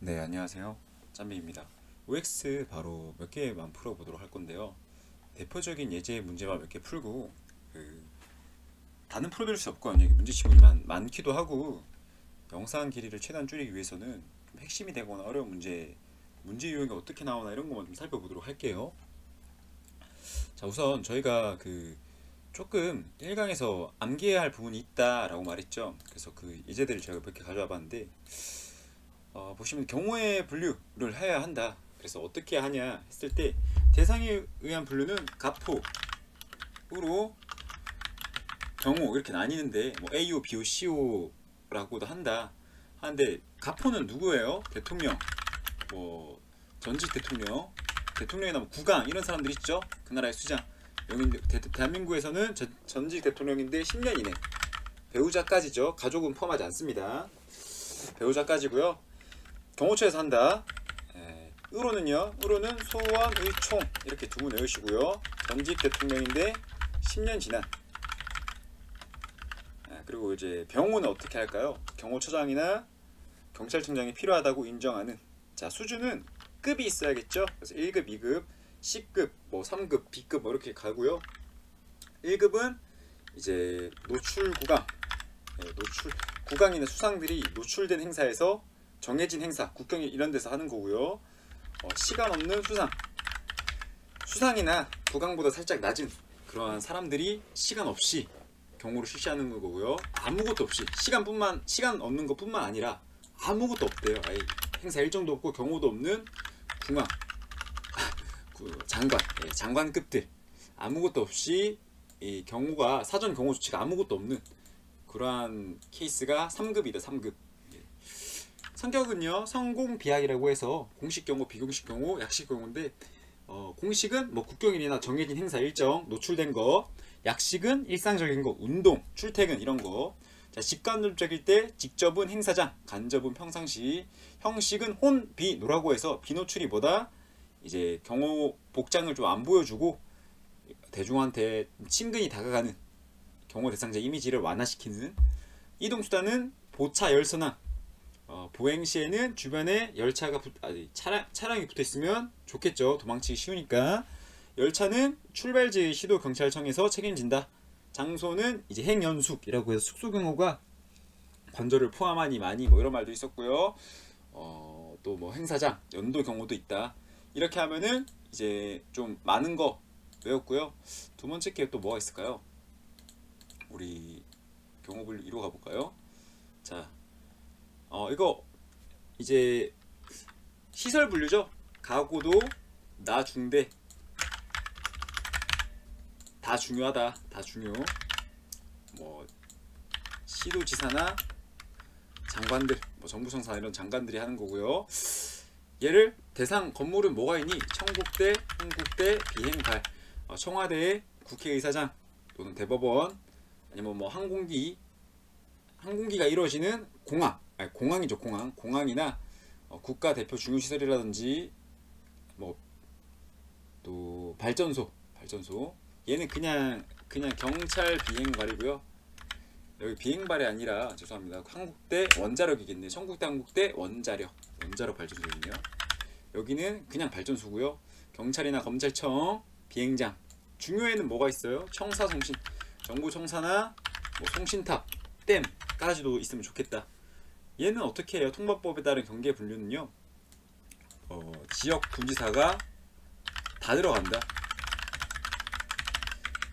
네, 안녕하세요. 짬비입니다. OX 바로 몇 개만 풀어보도록 할 건데요. 대표적인 예제 문제만 몇 개 풀고, 다는 풀어드릴 수 없거든요. 문제 지문이 많기도 하고, 영상 길이를 최대한 줄이기 위해서는 좀 핵심이 되거나 어려운 문제 유형이 어떻게 나오나 이런 것만 좀 살펴보도록 할게요. 자, 우선 저희가 조금 1강에서 암기해야 할 부분이 있다라고 말했죠. 그래서 그 예제들을 제가 몇 개 가져와 봤는데, 보시면 경우의 분류를 해야 한다. 그래서 어떻게 하냐 했을 때 대상에 의한 분류는 가포으로 경우 이렇게 나뉘는데 뭐 AO, BO, CO라고도 한다. 하는데 가포는 누구예요? 대통령, 뭐 전직 대통령, 대통령이나 뭐 국왕 이런 사람들 있죠. 그 나라의 수장. 여기 대한민국에서는 전직 대통령인데 10년 이내. 배우자까지죠. 가족은 포함하지 않습니다. 배우자까지고요. 경호처에서 한다. 의로는요. 의로는 소원의 총 이렇게 두 분 외우시고요. 전직 대통령인데 10년 지난. 그리고 이제 병호는 어떻게 할까요? 경호처장이나 경찰청장이 필요하다고 인정하는. 자, 수준은 급이 있어야겠죠. 그래서 1급, 2급, C급, 뭐 3급, B급 뭐 이렇게 가고요. 1급은 이제 노출 구강. 노출 국왕이나 수상들이 노출된 행사에서 정해진 행사, 국경일 이런 데서 하는 거고요. 시간 없는 수상이나 국왕보다 살짝 낮은 그러한 사람들이 시간 없이 경호를 실시하는 거고요. 아무것도 없이 시간 없는 것뿐만 아니라 아무것도 없대요. 아예 행사 일정도 없고 경호도 없는 국왕, 장관, 장관급들 아무것도 없이 이 경호가 사전 경호 조치가 아무것도 없는 그러한 케이스가 3급이다. 3급. 성격은요, 성공비약이라고 해서 공식 경우, 비공식 경우, 약식 경우인데 공식은 뭐 국경일이나 정해진 행사 일정 노출된 거, 약식은 일상적인 거, 운동, 출퇴근 이런 거. 자, 직간접적일 때 직접은 행사장, 간접은 평상시, 형식은 혼, 비, 노라고 해서 비노출이 뭐다? 이제 경호 복장을 좀 안 보여주고 대중한테 친근히 다가가는 경호 대상자 이미지를 완화시키는. 이동수단은 보차 열선항. 보행 시에는 주변에 차량이 붙어 있으면 좋겠죠. 도망치기 쉬우니까. 열차는 출발지 시도 경찰청에서 책임진다. 장소는 이제 행연숙이라고 해서 숙소 경호가 관절을 포함하니 많이 뭐 이런 말도 있었고요. 또 뭐 행사장, 연도 경호도 있다. 이렇게 하면은 이제 좀 많은 거 외웠고요. 두 번째 게 또 뭐가 있을까요? 우리 경호분류 2로 가볼까요? 자, 이거 이제 시설 분류죠. 가고도 나중대 다 중요하다. 다 중요. 뭐 시도지사나 장관들, 뭐 정부청사 이런 장관들이 하는 거고요. 얘를 대상 건물은 뭐가 있니? 청국대, 흥국대, 비행발. 청와대의 국회의사장 또는 대법원 아니면 뭐 항공기가 이루어지는 공항이죠. 공항이나 국가대표 중요시설이라든지 뭐 또 발전소. 얘는 그냥 경찰 비행발이고요. 여기 비행발이 아니라 죄송합니다. 한국대 원자력이겠네요. 청국대 한국대 원자력 발전소거든요. 여기는 그냥 발전소고요. 경찰이나 검찰청 비행장. 중요에는 뭐가 있어요? 청사송신, 정보청사나 뭐 송신탑, 댐까지도 있으면 좋겠다. 얘는 어떻게 해요? 통과법에 따른 경계 분류는요. 지역 군지사가 다 들어간다.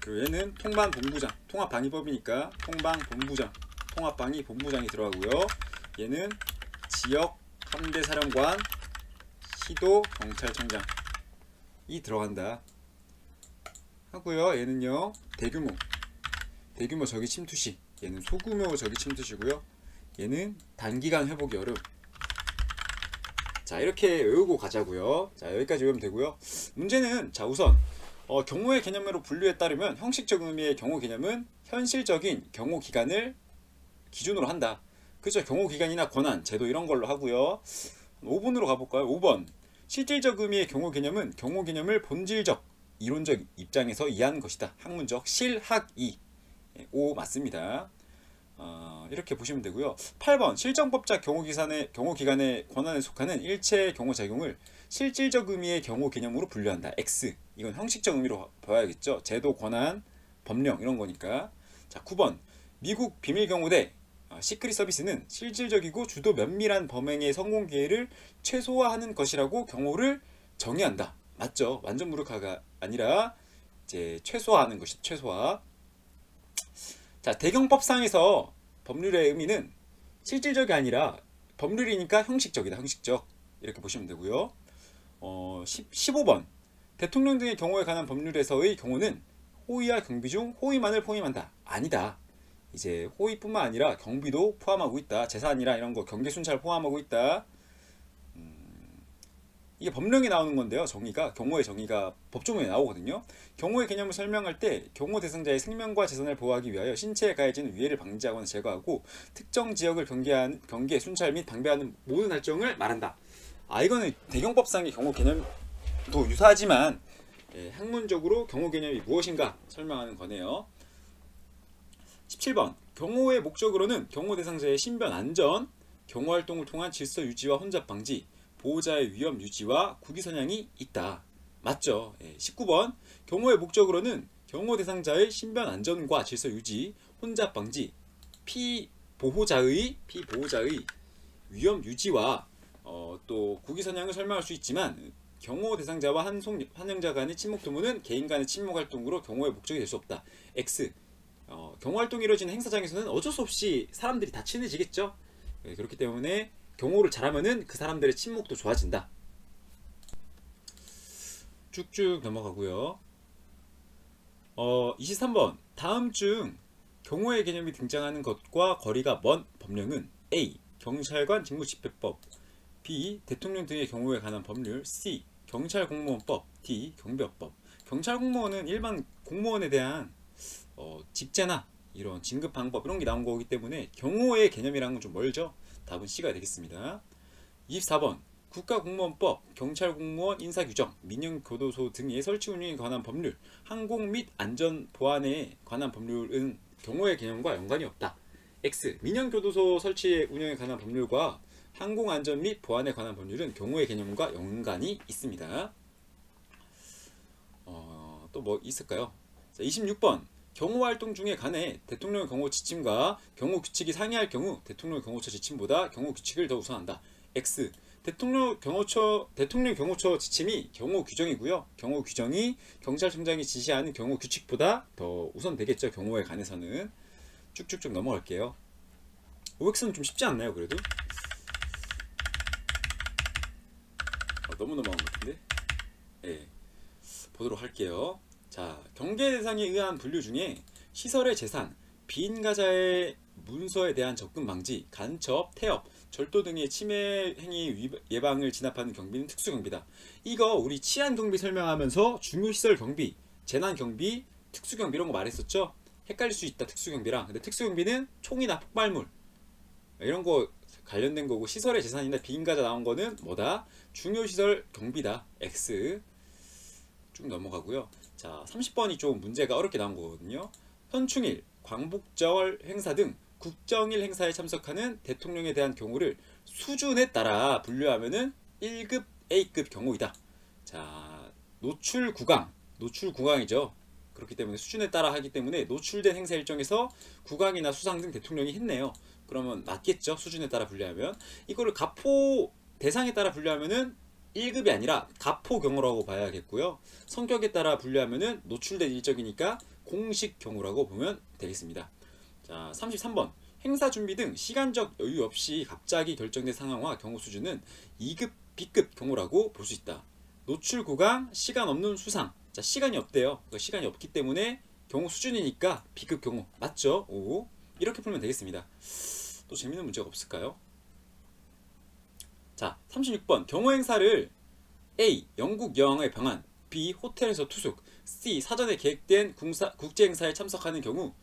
그리고 얘는 통반본부장, 통합방위법이니까 통방본부장, 통합방위본부장이 들어가고요. 얘는 지역 함대사령관, 시도 경찰청장이 들어간다 하고요. 얘는요, 대규모 적의 침투시, 얘는 소규모 적의 침투시고요. 얘는 단기간 회복이 어려움. 자, 이렇게 외우고 가자고요. 자, 여기까지 외우면 되고요. 문제는 자, 우선 경호의 개념으로 분류에 따르면 형식적 의미의 경호 개념은 현실적인 경호 기간을 기준으로 한다. 그죠? 경호 기간이나 권한, 제도 이런 걸로 하고요. 5번으로 가볼까요? 5번. 실질적 의미의 경호 개념은 경호 개념을 본질적, 이론적 입장에서 이해하는 것이다. 학문적, 실학이. 5 맞습니다. 이렇게 보시면 되고요. 8번 실정법자 경호기관의 권한에 속하는 일체의 경호작용을 실질적 의미의 경호 개념으로 분류한다. X. 이건 형식적 의미로 봐야겠죠. 제도, 권한, 법령 이런 거니까. 자, 9번 미국 비밀경호대 시크릿 서비스는 실질적이고 주도 면밀한 범행의 성공 기회를 최소화하는 것이라고 경호를 정의한다. 맞죠? 완전 무력화가 아니라 이제 최소화하는 것이 최소화. 자, 대경법상에서 법률의 의미는 실질적이 아니라 법률이니까 형식적이다. 형식적. 이렇게 보시면 되고요. 15번 대통령 등의 경호에 관한 법률에서의 경호는 호위와 경비 중 호위만을 포함한다. 아니다. 이제 호위뿐만 아니라 경비도 포함하고 있다. 재산이나 이런 거 경계 순찰 포함하고 있다. 이게 법령에 나오는 건데요. 정의가 경호의 정의가 법조문에 나오거든요. 경호의 개념을 설명할 때 경호 대상자의 생명과 재산을 보호하기 위하여 신체에 가해지는 위해를 방지하거나 제거하고 특정 지역을 경계, 순찰 및 방배하는 모든 활동을 말한다. 이거는 대경법상의 경호 개념도 유사하지만 학문적으로 경호 개념이 무엇인가 설명하는 거네요. 17번 경호의 목적으로는 경호 대상자의 신변 안전, 경호 활동을 통한 질서 유지와 혼잡 방지, 보호자의 위험 유지와 국위 선양이 있다. 맞죠? 19번 경호의 목적으로는 경호 대상자의 신변 안전과 질서 유지, 혼잡 방지, 피보호자의 위험 유지와 또 국위 선양을 설명할 수 있지만 경호 대상자와 환영자 간의 침묵 도모는 개인 간의 침묵 활동으로 경호의 목적이 될 수 없다. X. 경호 활동이 이루어지는 행사장에서는 어쩔 수 없이 사람들이 다 친해지겠죠. 그렇기 때문에 경호를 잘하면은 그 사람들의 침묵도 좋아진다. 쭉쭉 넘어가고요. 23번 다음 중 경호의 개념이 등장하는 것과 거리가 먼 법령은 A. 경찰관 직무집행법, B. 대통령 등의 경호에 관한 법률, C. 경찰공무원법, D. 경비업법. 경찰공무원은 일반 공무원에 대한 직제나 이런 진급 방법 이런 게 나온 거기 때문에 경호의 개념이랑은 좀 멀죠. 답은 C가 되겠습니다. 24번 국가공무원법, 경찰공무원 인사규정, 민영교도소 등의 설치 운영에 관한 법률, 항공 및 안전보안에 관한 법률은 경호의 개념과 연관이 없다. X. 민영교도소 설치 운영에 관한 법률과 항공안전 및 보안에 관한 법률은 경호의 개념과 연관이 있습니다. 또 뭐 있을까요? 자, 26번 경호활동 중에 관해 대통령 경호 지침과 경호 규칙이 상이할 경우 대통령 경호처 지침보다 경호 규칙을 더 우선한다. X. 대통령 경호처 지침이 경호 규정이고요. 경호 규정이 경찰청장이 지시하는 경호 규칙보다 더 우선되겠죠. 경호에 관해서는. 쭉쭉쭉 넘어갈게요. OX는 좀 쉽지 않나요? 그래도? 너무 넘어간 것 같은데? 네. 보도록 할게요. 자, 경계 대상에 의한 분류 중에 시설의 재산, 비인가자의 문서에 대한 접근 방지, 간첩, 태업, 절도 등의 침해 행위 예방을 진압하는 경비는 특수경비다. 이거 우리 치안 경비 설명하면서 중요시설 경비, 재난 경비, 특수경비 이런 거 말했었죠? 헷갈릴 수 있다 특수경비랑. 근데 특수경비는 총이나 폭발물 이런 거 관련된 거고, 시설의 재산이나 비인가자 나온 거는 뭐다? 중요시설 경비다. X. 쭉 넘어가고요. 자, 30번이 좀 문제가 어렵게 나온 거거든요. 현충일, 광복절 행사 등 국정일 행사에 참석하는 대통령에 대한 경우를 수준에 따라 분류하면은 1급, A급 경호이다. 자, 노출국왕이죠. 그렇기 때문에 수준에 따라 하기 때문에 노출된 행사 일정에서 국왕이나 수상 등 대통령이 했네요. 그러면 맞겠죠? 수준에 따라 분류하면. 이거를 가포 대상에 따라 분류하면은 1급이 아니라 가포 경호라고 봐야겠고요. 성격에 따라 분류하면은 노출된 일정이니까 공식 경호라고 보면 되겠습니다. 자, 33번 행사 준비 등 시간적 여유 없이 갑자기 결정된 상황과 경호 수준은 2급, B급 경호라고 볼 수 있다. 노출 구강, 시간 없는 수상. 자, 시간이 없대요. 그러니까 시간이 없기 때문에 경호 수준이니까 B급 경호. 맞죠? 오. 이렇게 풀면 되겠습니다. 또 재밌는 문제가 없을까요? 자, 36번 경호 행사를 A. 영국 여왕의 방한, B. 호텔에서 투숙, C. 사전에 계획된 국제 행사에 참석하는 경우.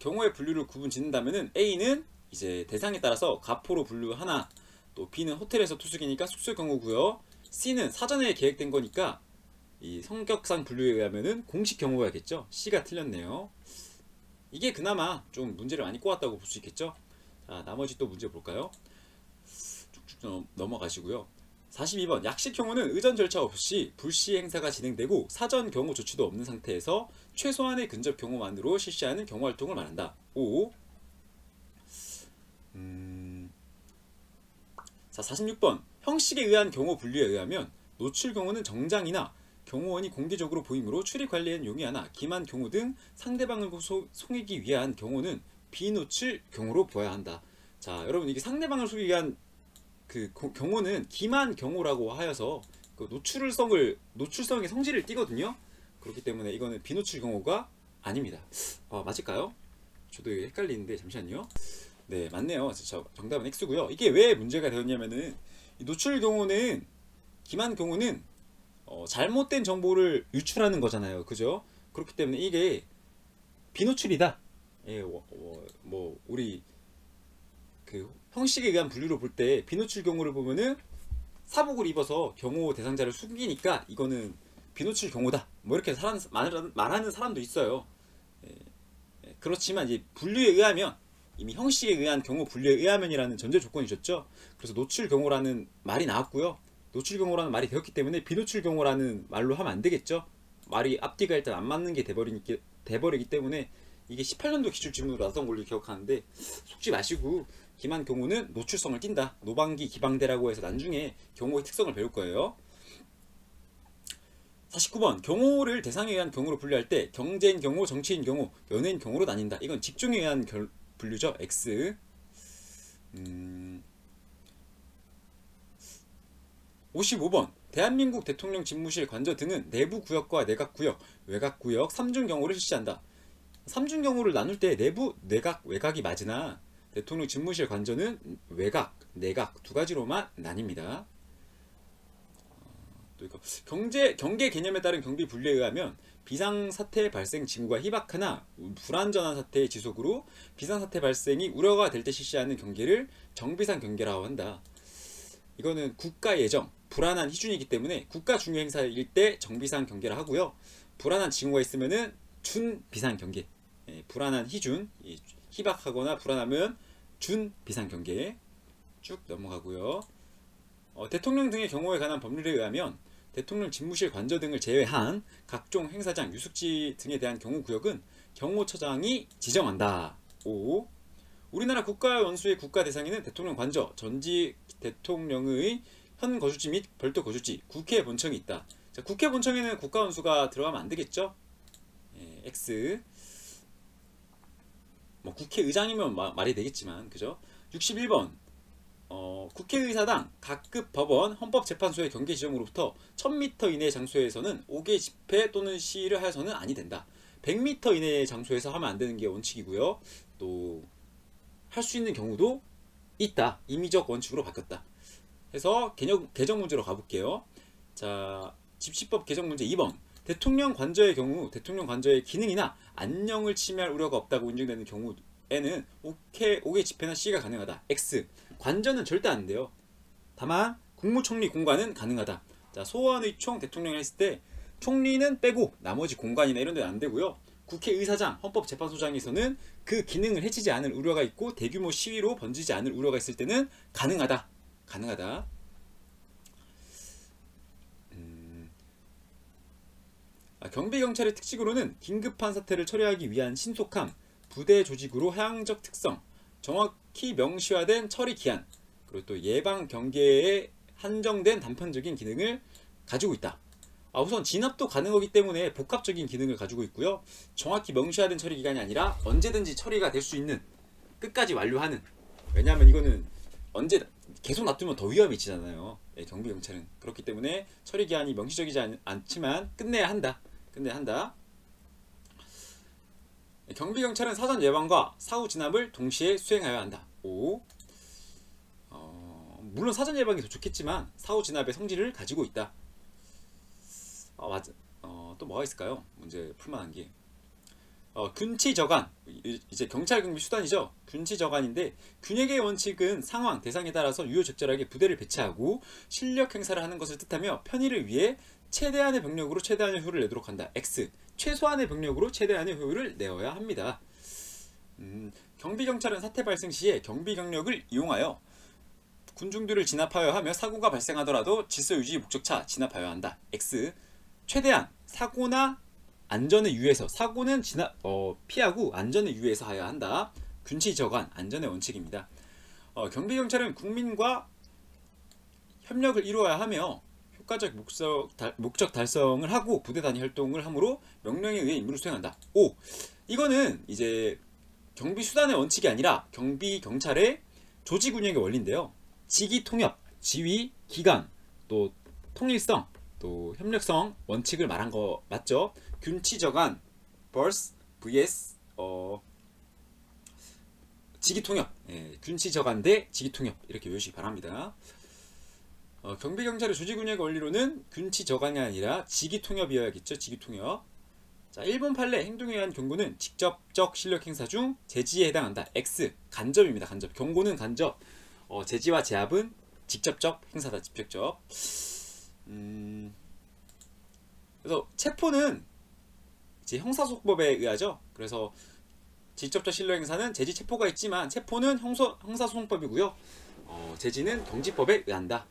경호의 분류를 구분 짓는다면은 A는 이제 대상에 따라서 가포로 분류하나, 또 B는 호텔에서 투숙이니까 숙소 경호고요. C는 사전에 계획된 거니까 이 성격상 분류에 의하면은 공식 경호야겠죠. C가 틀렸네요. 이게 이게 그나마 좀 문제를 많이 꼬았다고 볼 수 있겠죠. 자, 나머지 또 문제 볼까요? 쭉쭉 넘어가시고요. 42번 약식 경우는 의전 절차 없이 불시 행사가 진행되고 사전 경호 조치도 없는 상태에서 최소한의 근접 경호만으로 실시하는 경호 활동을 말한다. 5. 자, 46번 형식에 의한 경호 분류에 의하면 노출 경호는 정장이나 경호원이 공개적으로 보이므로 출입 관리엔 용이하나 기만 경호 등 상대방을 속이기 위한 경호는 비노출 경호로 보아야 한다. 자, 여러분 이게 상대방을 속이기 위한 그 경호는 기만 경호라고 하여서 그 노출성의 성질을 띠거든요. 그렇기 때문에 이거는 비노출 경호가 아닙니다. 맞을까요? 저도 헷갈리는데 잠시만요. 네, 맞네요. 정답은 X고요. 이게 왜 문제가 되었냐면은 이 노출 경호는 기만 경호는 잘못된 정보를 유출하는 거잖아요. 그죠? 그렇기 때문에 이게 비노출이다. 예, 우리 그 형식에 의한 분류로 볼 때 비노출 경호를 보면은 사복을 입어서 경호 대상자를 숨기니까 이거는 비노출 경호다. 뭐 이렇게 말하는 사람도 있어요. 그렇지만 이제 분류에 의하면 이미 형식에 의한 경호 분류에 의하면이라는 전제 조건이 있었죠. 그래서 노출 경호라는 말이 나왔고요. 노출 경호라는 말이 되었기 때문에 비노출 경호라는 말로 하면 안 되겠죠. 말이 앞뒤가 일단 안 맞는 게 돼버리기 때문에 이게 18년도 기출질문으로 나왔던 걸로 기억하는데 속지 마시고 기만 경호는 노출성을 띈다. 노방기 기방대라고 해서 나중에 경호의 특성을 배울 거예요. 49번 경호를 대상에 의한 경호로 분류할 때 경제인 경호, 정치인 경호, 연예인 경호로 나뉜다. 이건 직종에 의한 분류죠. X. 55번 대한민국 대통령 집무실 관저 등은 내부 구역과 내각 구역, 외곽 구역 3중 경호를 실시한다. 3중 경호를 나눌 때 내부, 내각, 외곽이 맞으나 대통령 집무실 관저는 외곽, 내각 두 가지로만 나뉩니다. 또 이거 경계 개념에 따른 경비 분류에 의하면 비상사태 발생 징후가 희박하나 불안전한 사태의 지속으로 비상사태 발생이 우려가 될 때 실시하는 경계를 정비상 경계라고 한다. 이거는 국가 예정, 불안한 희준이기 때문에 국가 중요 행사일 때 정비상 경계라 하고요. 불안한 징후가 있으면은 준비상 경계. 불안한 희준, 희박하거나 불안하면 준비상 경계. 쭉 넘어가고요. 대통령 등의 경호에 관한 법률에 의하면 대통령 집무실 관저 등을 제외한 각종 행사장, 유숙지 등에 대한 경호구역은 경호처장이 지정한다. 5. 우리나라 국가 원수의 국가 대상에는 대통령 관저, 전직 대통령의 현 거주지 및 별도 거주지, 국회 본청이 있다. 자, 국회 본청에는 국가 원수가 들어가면 안 되겠죠? X. 뭐 국회의장이면 말이 되겠지만, 그죠? 61번. 국회의사당 각급 법원 헌법재판소의 경계 지점으로부터 1000m 이내의 장소에서는 5개 집회 또는 시위를 하여서는 아니 된다. 100m 이내의 장소에서 하면 안 되는 게 원칙이고요. 또 할 수 있는 경우도 있다. 임의적 원칙으로 바뀌었다. 해서 개정 문제로 가볼게요. 자, 집시법 개정 문제 2번. 대통령 관저의 경우 대통령 관저의 기능이나 안녕을 침해할 우려가 없다고 인정되는 경우에는 5개 집회나 시위가 가능하다. X. 관저는 절대 안 돼요. 다만 국무총리 공관은 가능하다. 자, 소원의총 대통령이 했을 때 총리는 빼고 나머지 공관이나 이런 데는 안 되고요. 국회의사장, 헌법재판소장에서는 그 기능을 해치지 않을 우려가 있고 대규모 시위로 번지지 않을 우려가 있을 때는 가능하다. 경비경찰의 특징으로는 긴급한 사태를 처리하기 위한 신속함, 부대 조직으로 하향적 특성, 정확히 명시화된 처리 기한, 그리고 또 예방 경계에 한정된 단편적인 기능을 가지고 있다. 우선 진압도 가능하기 때문에 복합적인 기능을 가지고 있고요. 정확히 명시화된 처리 기간이 아니라 언제든지 처리가 될 수 있는, 끝까지 완료하는. 왜냐하면 이거는 계속 놔두면 더 위험해지잖아요. 경비경찰은. 그렇기 때문에 처리 기한이 명시적이지 않지만 끝내야 한다. 경비경찰은 사전 예방과 사후 진압을 동시에 수행하여야 한다. 5. 물론 사전 예방이 더 좋겠지만 사후 진압의 성질을 가지고 있다. 맞아. 또 뭐가 있을까요? 문제 풀만한 게. 균치저간. 이제 경찰 경비 수단이죠. 균치저간인데 균형의 원칙은 상황, 대상에 따라서 유효적절하게 부대를 배치하고 실력 행사를 하는 것을 뜻하며 편의를 위해 최대한의 병력으로 최대한의 효율을 내도록 한다. X. 최소한의 병력으로 최대한의 효율을 내어야 합니다. 경비경찰은 사태 발생 시에 경비경력을 이용하여 군중들을 진압하여 하며 사고가 발생하더라도 질서유지 목적차 진압하여 한다. X. 최대한 사고나 안전에 유의해서 사고는 피하고 안전에 유의해서 하여야 한다. 균치저간 안전의 원칙입니다. 경비경찰은 국민과 협력을 이루어야 하며 효과적 목적 달성을 하고 부대 단위 활동을 하므로 명령에 의해 임무를 수행한다. 5. 이거는 이제 경비수단의 원칙이 아니라 경비경찰의 조직운영의 원리인데요. 직위통협, 지휘, 기간, 또 통일성, 또 협력성 원칙을 말한 거 맞죠? 균치저간 vs 직위통협, 균치저간 대 직위통협 이렇게 외우시기 바랍니다. 경비경찰의 조직운영의 원리로는 균치저간이 아니라 직위통협이어야겠죠. 직위통협. 자, 1번 판례 행동에 의한 경고는 직접적 실력 행사 중 제지에 해당한다. X. 간접입니다. 간접. 경고는 간접. 제지와 제압은 직접적 행사다. 직접적. 그래서 체포는 이제 형사소송법에 의하죠. 그래서 직접적 실력 행사는 제지 체포가 있지만 체포는 형사소송법이고요. 제지는 경지법에 의한다.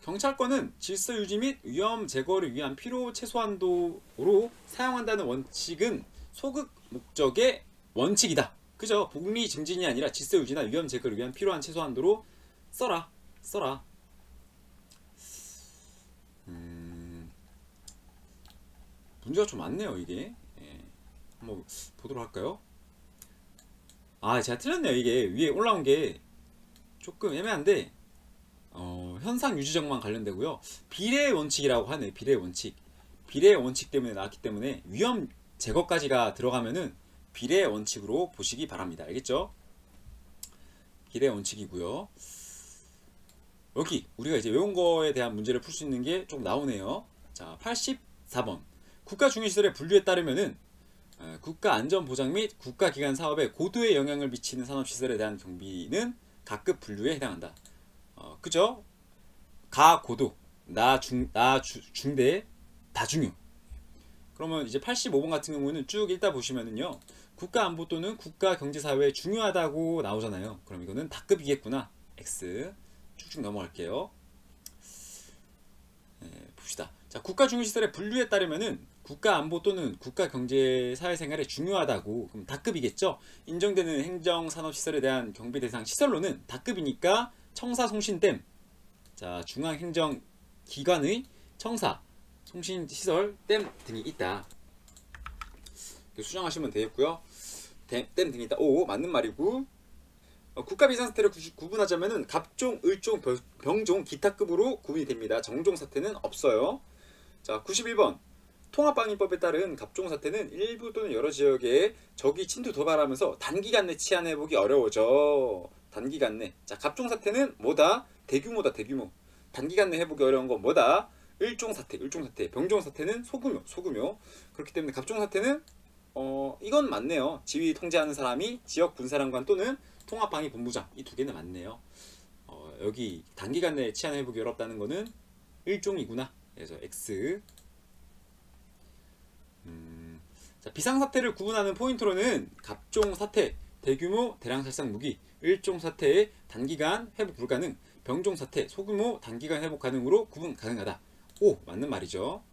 경찰권은 질서 유지 및 위험 제거를 위한 필요 최소한도로 사용한다는 원칙은 소극 목적의 원칙이다. 그죠? 복리 증진이 아니라 질서 유지나 위험 제거를 위한 필요한 최소한도로 써라. 문제가 좀 많네요 이게. 한번 보도록 할까요? 제가 틀렸네요. 이게 위에 올라온 게 조금 애매한데 현상 유지정만 관련되고요. 비례의 원칙이라고 하네. 비례의 원칙. 비례의 원칙 때문에 나왔기 때문에 위험 제거까지가 들어가면은 비례의 원칙으로 보시기 바랍니다. 알겠죠? 비례의 원칙이고요. 여기 우리가 이제 외운 거에 대한 문제를 풀 수 있는 게 좀 나오네요. 자, 84번. 국가 중요시설의 분류에 따르면은 국가 안전보장 및 국가기관 사업에 고도의 영향을 미치는 산업시설에 대한 경비는 각급 분류에 해당한다. 그죠? 가고도, 중대, 다중요. 그러면 이제 85번 같은 경우는 쭉 읽다 보시면은요, 국가안보 또는 국가경제사회에 중요하다고 나오잖아요. 그럼 이거는 다급이겠구나. X. 쭉쭉 넘어갈게요. 봅시다. 자, 국가중요시설의 분류에 따르면은 국가안보 또는 국가경제사회생활에 중요하다고. 그럼 다급이겠죠? 인정되는 행정산업시설에 대한 경비대상 시설로는 다급이니까 청사, 송신댐, 자, 중앙행정기관의 청사, 송신시설, 댐 등이 있다. 수정하시면 되겠고요. 댐 등이 있다. 오, 맞는 말이고. 국가 비상사태를 구분하자면은 갑종, 을종, 병종, 기타급으로 구분이 됩니다. 정종 사태는 없어요. 자, 91번. 통합방위법에 따른 갑종 사태는 일부 또는 여러 지역에 적이 침투 도발하면서 단기간 내 치안 회복이 어려워져. 단기간 내. 자, 갑종 사태는 뭐다? 대규모다. 대규모. 단기간 내 회복이 어려운 건 뭐다? 일종 사태. 병종 사태는 소규모. 그렇기 때문에 갑종 사태는 이건 맞네요. 지휘 통제하는 사람이 지역 군사령관 또는 통합방위본부장. 이 두 개는 맞네요. 여기 단기간 내 치안 회복이 어렵다는 거는 일종이구나. 그래서 X. 자, 비상사태를 구분하는 포인트로는 갑종 사태, 대규모 대량 살상 무기, 일종 사태의 단기간 회복 불가능, 병종 사태, 소규모 단기간 회복 가능으로 구분 가능하다. 오, 맞는 말이죠.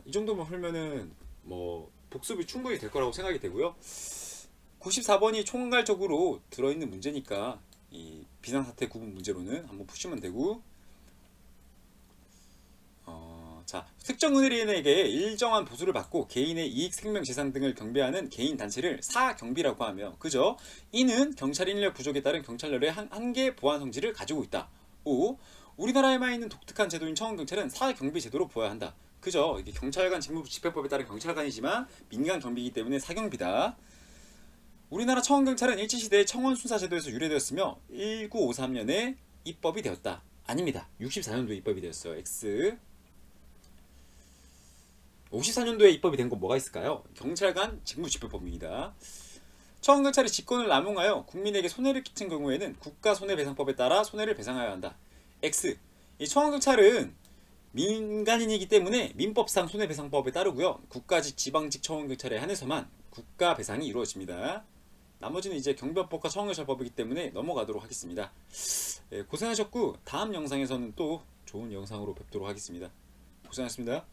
이 정도만 풀면은 뭐 복습이 충분히 될 거라고 생각이 되고요. 94번이 총괄적으로 들어있는 문제니까 이 비상사태 구분 문제로는 한번 푸시면 되고, 자, 특정 은행에게 일정한 보수를 받고 개인의 이익, 생명, 재산 등을 경비하는 개인 단체를 사경비라고 하며, 그죠? 이는 경찰 인력 부족에 따른 경찰력의 한계 보안 성질을 가지고 있다. 5. 우리나라에만 있는 독특한 제도인 청원경찰은 사경비 제도로 보아야 한다. 그죠? 이게 경찰관 직무집행법에 따른 경찰관이지만 민간 경비이기 때문에 사경비다. 우리나라 청원경찰은 일제시대의 청원순사제도에서 유래되었으며 1953년에 입법이 되었다. 아닙니다. 64년도에 입법이 되었어요. X. 54년도에 입법이 된 건 뭐가 있을까요? 경찰관 직무집행법입니다. 청원경찰이 직권을 남용하여 국민에게 손해를 끼친 경우에는 국가손해배상법에 따라 손해를 배상하여야 한다. X. 이 청원경찰은 민간인이기 때문에 민법상 손해배상법에 따르고요. 국가직, 지방직, 청원경찰에 한해서만 국가 배상이 이루어집니다. 나머지는 이제 경비법과 청원경찰법이기 때문에 넘어가도록 하겠습니다. 고생하셨고 다음 영상에서는 또 좋은 영상으로 뵙도록 하겠습니다. 고생하셨습니다.